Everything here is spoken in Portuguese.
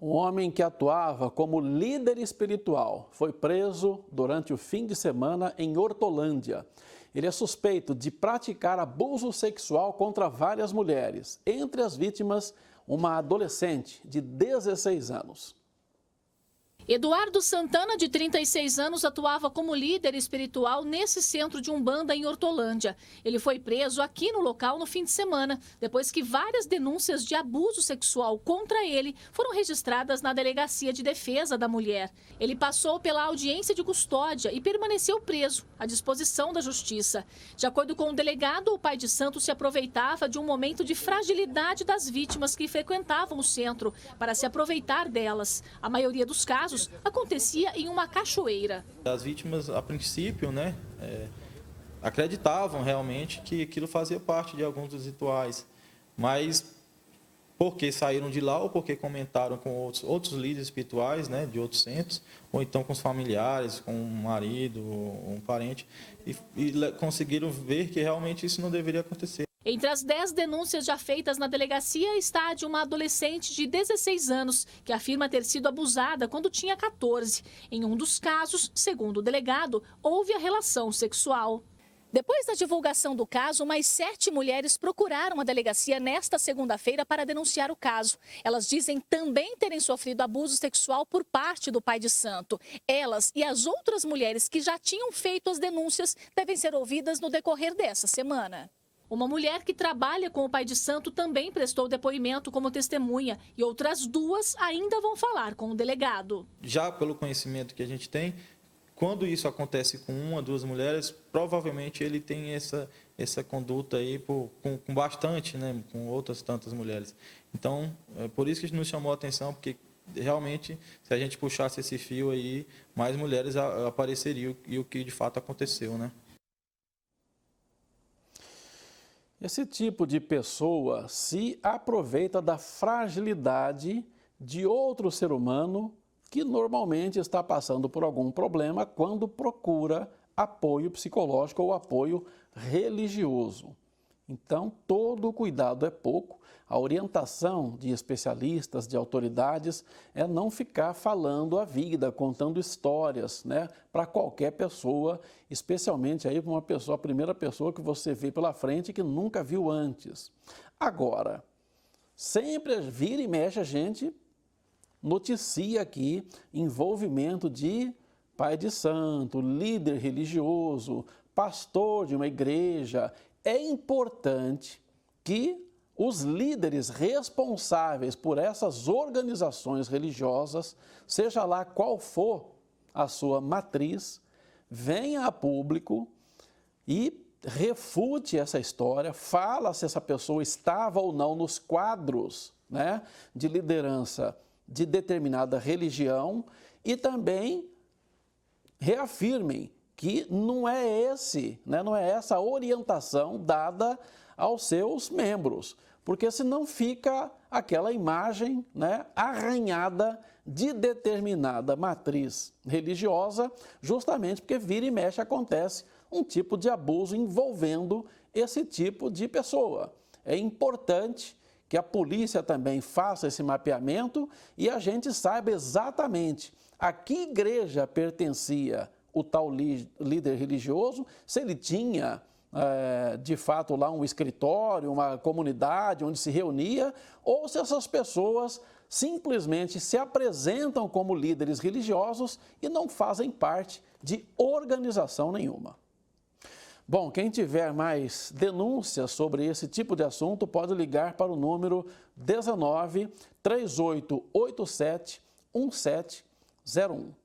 Um homem que atuava como líder espiritual foi preso durante o fim de semana em Hortolândia. Ele é suspeito de praticar abuso sexual contra várias mulheres, entre as vítimas, uma adolescente de 16 anos. Eduardo Santana, de 36 anos, atuava como líder espiritual nesse centro de Umbanda em Hortolândia. Ele foi preso aqui no local no fim de semana, depois que várias denúncias de abuso sexual contra ele foram registradas na Delegacia de Defesa da Mulher. Ele passou pela audiência de custódia e permaneceu preso, à disposição da Justiça. De acordo com o delegado, o pai de santo se aproveitava de um momento de fragilidade das vítimas que frequentavam o centro para se aproveitar delas. A maioria dos casos acontecia em uma cachoeira. As vítimas, a princípio, acreditavam realmente que aquilo fazia parte de alguns dos rituais, mas porque saíram de lá ou porque comentaram com outros líderes espirituais, de outros centros, ou então com os familiares, com um marido, um parente, e conseguiram ver que realmente isso não deveria acontecer. Entre as 10 denúncias já feitas na delegacia está a de uma adolescente de 16 anos, que afirma ter sido abusada quando tinha 14. Em um dos casos, segundo o delegado, houve a relação sexual. Depois da divulgação do caso, mais 7 mulheres procuraram a delegacia nesta segunda-feira para denunciar o caso. Elas dizem também terem sofrido abuso sexual por parte do pai de santo. Elas e as outras mulheres que já tinham feito as denúncias devem ser ouvidas no decorrer dessa semana. Uma mulher que trabalha com o pai de santo também prestou depoimento como testemunha e outras 2 ainda vão falar com o delegado. Já pelo conhecimento que a gente tem, quando isso acontece com 1 ou 2 mulheres, provavelmente ele tem essa conduta aí com bastante, com outras tantas mulheres. Então, é por isso que nos chamou a atenção, porque realmente, se a gente puxasse esse fio aí, mais mulheres apareceriam e o que de fato aconteceu, Esse tipo de pessoa se aproveita da fragilidade de outro ser humano que normalmente está passando por algum problema quando procura apoio psicológico ou apoio religioso. Então, todo cuidado é pouco. A orientação de especialistas, de autoridades, é não ficar falando a vida, contando histórias, para qualquer pessoa, especialmente aí para uma pessoa, a primeira pessoa que você vê pela frente que nunca viu antes. Agora, sempre vira e mexe a gente noticia aqui envolvimento de pai de santo, líder religioso, pastor de uma igreja. É importante que os líderes responsáveis por essas organizações religiosas, seja lá qual for a sua matriz, venha a público e refute essa história, fala se essa pessoa estava ou não nos quadros de liderança de determinada religião e também reafirmem que não é essa orientação dada aos seus membros, porque senão fica aquela imagem arranhada de determinada matriz religiosa, justamente porque vira e mexe acontece um tipo de abuso envolvendo esse tipo de pessoa. É importante que a polícia também faça esse mapeamento e a gente saiba exatamente a que igreja pertencia o tal líder religioso, se ele tinha, de fato, lá um escritório, uma comunidade onde se reunia, ou se essas pessoas simplesmente se apresentam como líderes religiosos e não fazem parte de organização nenhuma. Bom, quem tiver mais denúncias sobre esse tipo de assunto pode ligar para o número 19 3887 1701.